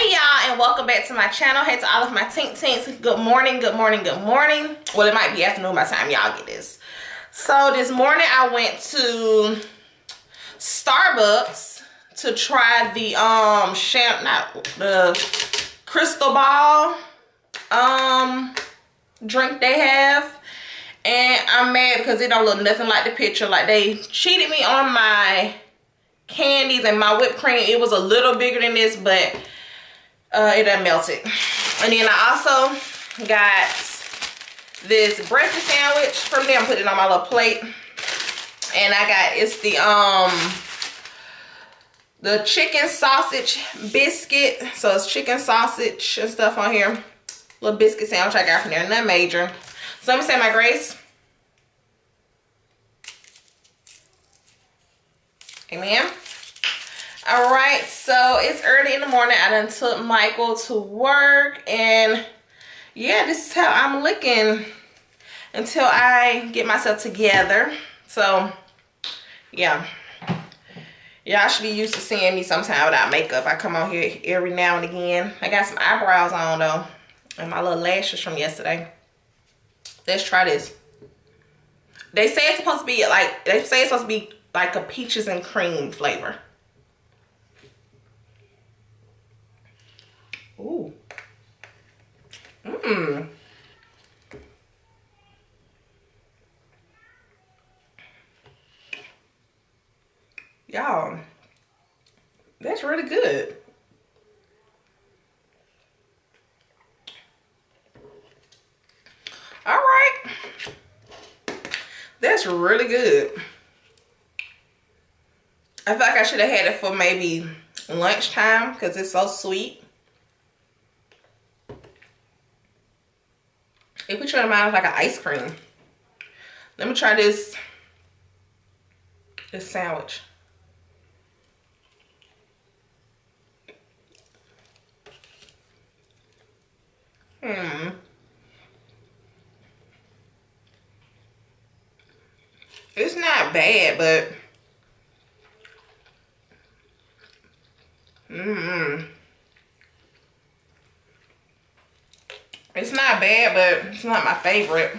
Hey y'all, and welcome back to my channel. Hey to all of my tinks. Good morning, good morning, good morning. Well, it might be afternoon by the time y'all get this. So this morning I went to Starbucks to try the the crystal ball drink they have. And I'm mad because it don't look nothing like the picture. Like, they cheated me on my candies and my whipped cream. It was a little bigger than this, but it done melted. And then I also got this breakfast sandwich from them. Put it on my little plate. And I got, it's the chicken sausage biscuit. So it's chicken sausage and stuff on here. Little biscuit sandwich I got from there. Nothing major. So let me say my grace. Amen. All right, so it's early in the morning. I done took Michael to work, and yeah, this is how I'm looking until I get myself together. So yeah, y'all should be used to seeing me sometime without makeup. I come on here every now and again. I got some eyebrows on though, and my little lashes from yesterday. Let's try this. They say it's supposed to be like a peaches and cream flavor. Ooh. Mmm. Y'all, that's really good. All right. That's really good. I feel like I should have had it for maybe lunchtime because it's so sweet. It puts you in mind of like an ice cream. Let me try this sandwich. It's not bad, but it's not bad, but it's not my favorite.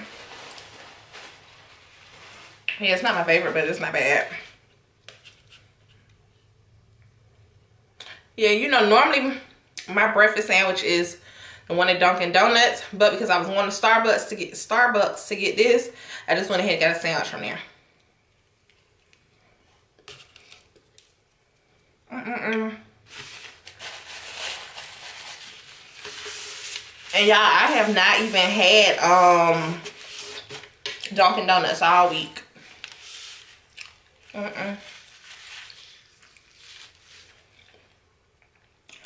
Yeah, it's not my favorite, but it's not bad. Yeah, you know, normally my breakfast sandwich is the one at Dunkin' Donuts, but because I was going to Starbucks to get this, I just went ahead and got a sandwich from there. And y'all, I have not even had Dunkin' Donuts all week.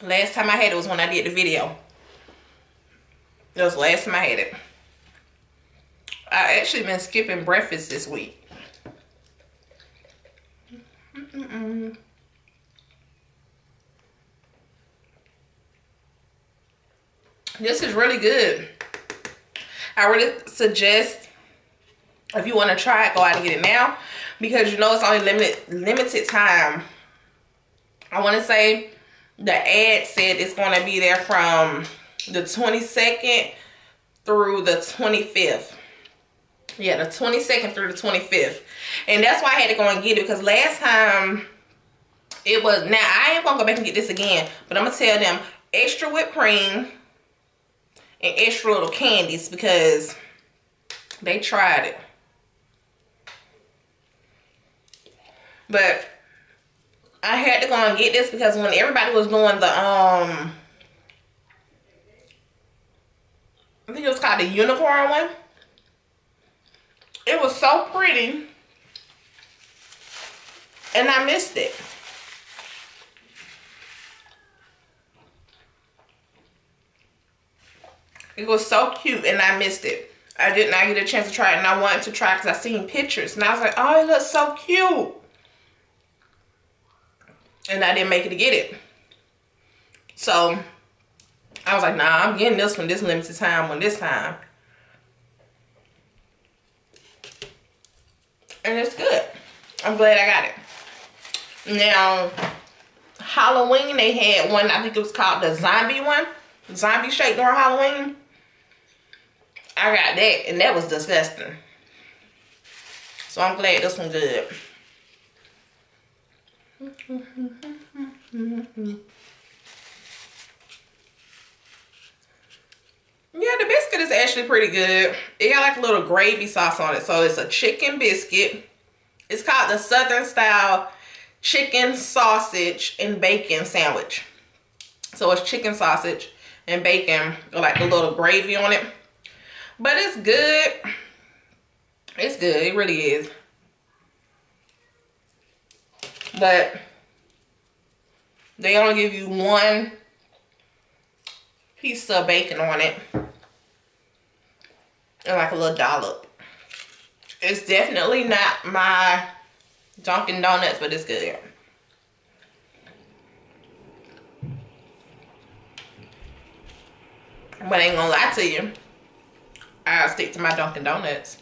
Last time I had it was when I did the video. That was the last time I had it. I actually been skipping breakfast this week. This is really good. I really suggest if you want to try it, go out and get it now, because you know it's only limited time. I want to say the ad said it's going to be there from the 22nd through the 25th. Yeah, the 22nd through the 25th. And that's why I had to go and get it, because last time it was, now I ain't going to go back and get this again, but I'm going to tell them extra whipped cream and extra little candies because they tried it. But I had to go and get this because when everybody was doing the I think it was called the unicorn one, it was so pretty and I missed it. It was so cute and I missed it. I did not get a chance to try it, and I wanted to try it because I seen pictures and I was like, oh, it looks so cute. And I didn't make it to get it. So I was like, nah, I'm getting this one this limited time this time. And it's good. I'm glad I got it. Now, Halloween, they had one, I think it was called the zombie one. Zombie shake during Halloween. I got that, and that was disgusting. So I'm glad this one's good. Yeah, the biscuit is actually pretty good. It got like a little gravy sauce on it. So it's a chicken biscuit. It's called the Southern Style Chicken Sausage and Bacon Sandwich. So it's chicken sausage and bacon with like a little gravy on it. But it's good. It's good. It really is. But they only give you one piece of bacon on it. And like a little dollop. It's definitely not my Dunkin' Donuts, but it's good. But I ain't gonna lie to you, I'll stick to my Dunkin' Donuts.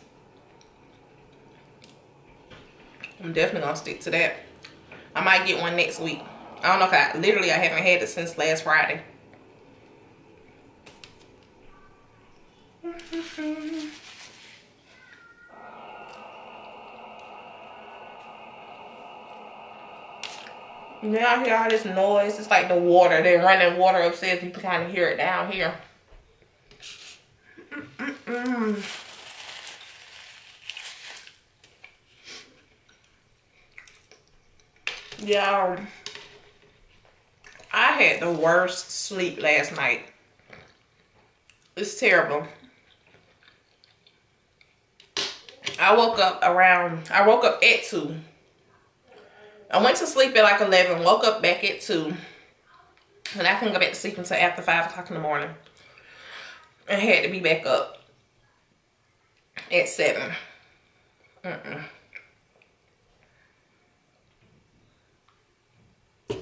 I'm definitely gonna stick to that. I might get one next week. I don't know if I haven't had it since last Friday. Now I hear all this noise. It's like the water. They're running water upstairs. You can kind of hear it down here. Yeah, I had the worst sleep last night. It's terrible. I woke up at 2. I went to sleep at like 11, woke up back at 2. And I couldn't go back to sleep until after 5 o'clock in the morning. And had to be back up at 7.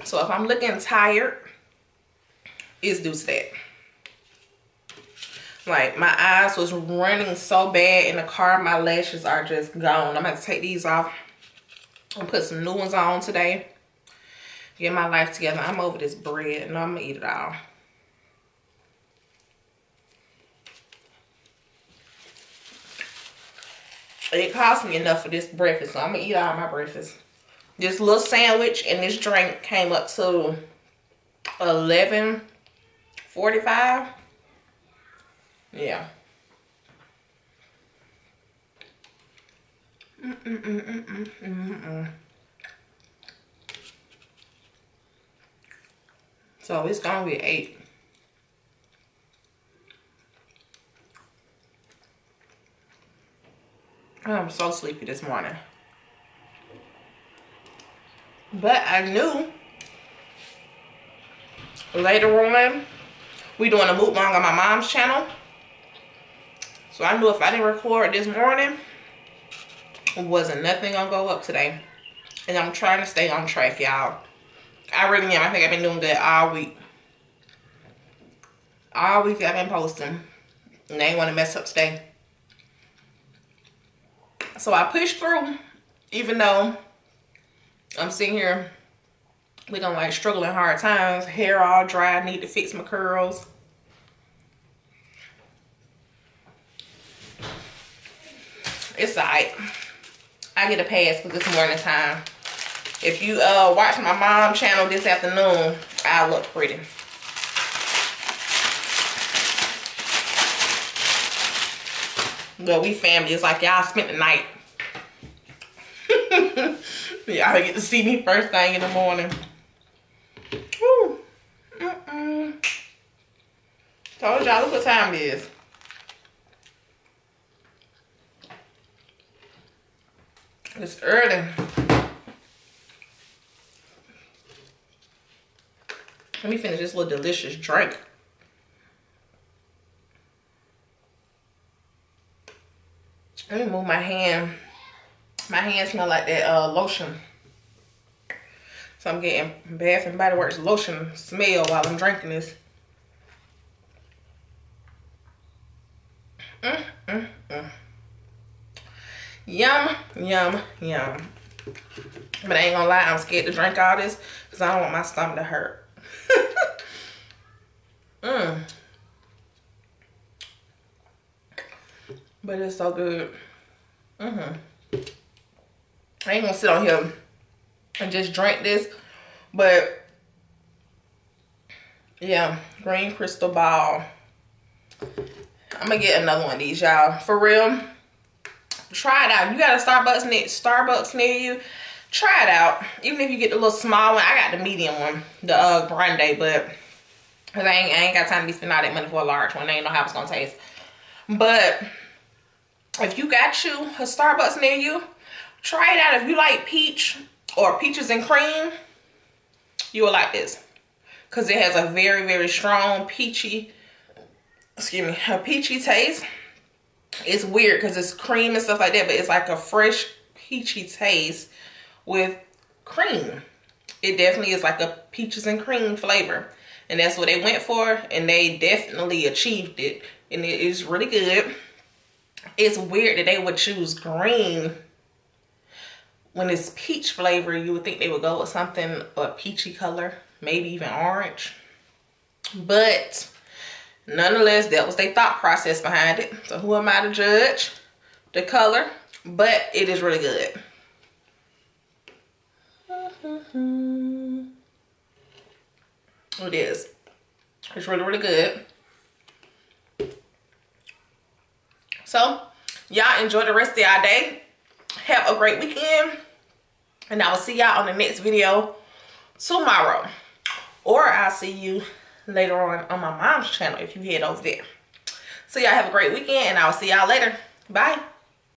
So if I'm looking tired, it's due to that. Like, my eyes was running so bad in the car, my lashes are just gone. I'm going to take these off and put some new ones on today. Get my life together. I'm over this bread and I'm going to eat it all. It cost me enough for this breakfast, so I'm going to eat all my breakfast. This little sandwich and this drink came up to $11.45. Yeah. So it's gonna be 8. I'm so sleepy this morning. But I knew later on we doing a mukbang on my mom's channel. So I knew if I didn't record this morning, wasn't nothing gonna go up today. And I'm trying to stay on track, y'all. I really am. I think I've been doing good all week. All week I've been posting. And they ain't want to mess up today. So I pushed through, even though I'm sitting here looking like struggling hard times. Hair all dry, need to fix my curls. It's alright. I get a pass for this morning time. If you watch my mom's channel this afternoon, I look pretty. But we family. It's like y'all spent the night. Y'all get to see me first thing in the morning. Woo. Told y'all, look what time it is. It's early. Let me finish this little delicious drink. Let me move my hand. My hands smell like that lotion. So I'm getting Bath and Body Works lotion smell while I'm drinking this. Yum, yum, yum. But I ain't gonna lie, I'm scared to drink all this because I don't want my stomach to hurt. But it's so good. I ain't gonna sit on here and just drink this. But yeah, green crystal ball. I'm gonna get another one of these, y'all. For real. Try it out. You got a Starbucks near you. Try it out. Even if you get the little small one. I got the medium one, the grande, but cause I ain't got time to be spending all that money for a large one. I ain't know how it's gonna taste. But if you got you a Starbucks near you, try it out. If you like peach or peaches and cream, you will like this. Cause it has a very, very strong peachy, a peachy taste. It's weird because it's cream and stuff like that, but it's like a fresh peachy taste with cream. It definitely is like a peaches and cream flavor. And that's what they went for, and they definitely achieved it. And it is really good. It's weird that they would choose green when it's peach flavor. You would think they would go with something a peachy color, maybe even orange. But nonetheless, that was their thought process behind it. So who am I to judge the color? But it is really good. It is. It's really, really good. So, y'all enjoy the rest of y'all day. Have a great weekend. And I will see y'all on the next video tomorrow. Or I'll see you later on my mom's channel if you head over there. So y'all have a great weekend, and I'll see y'all later. Bye.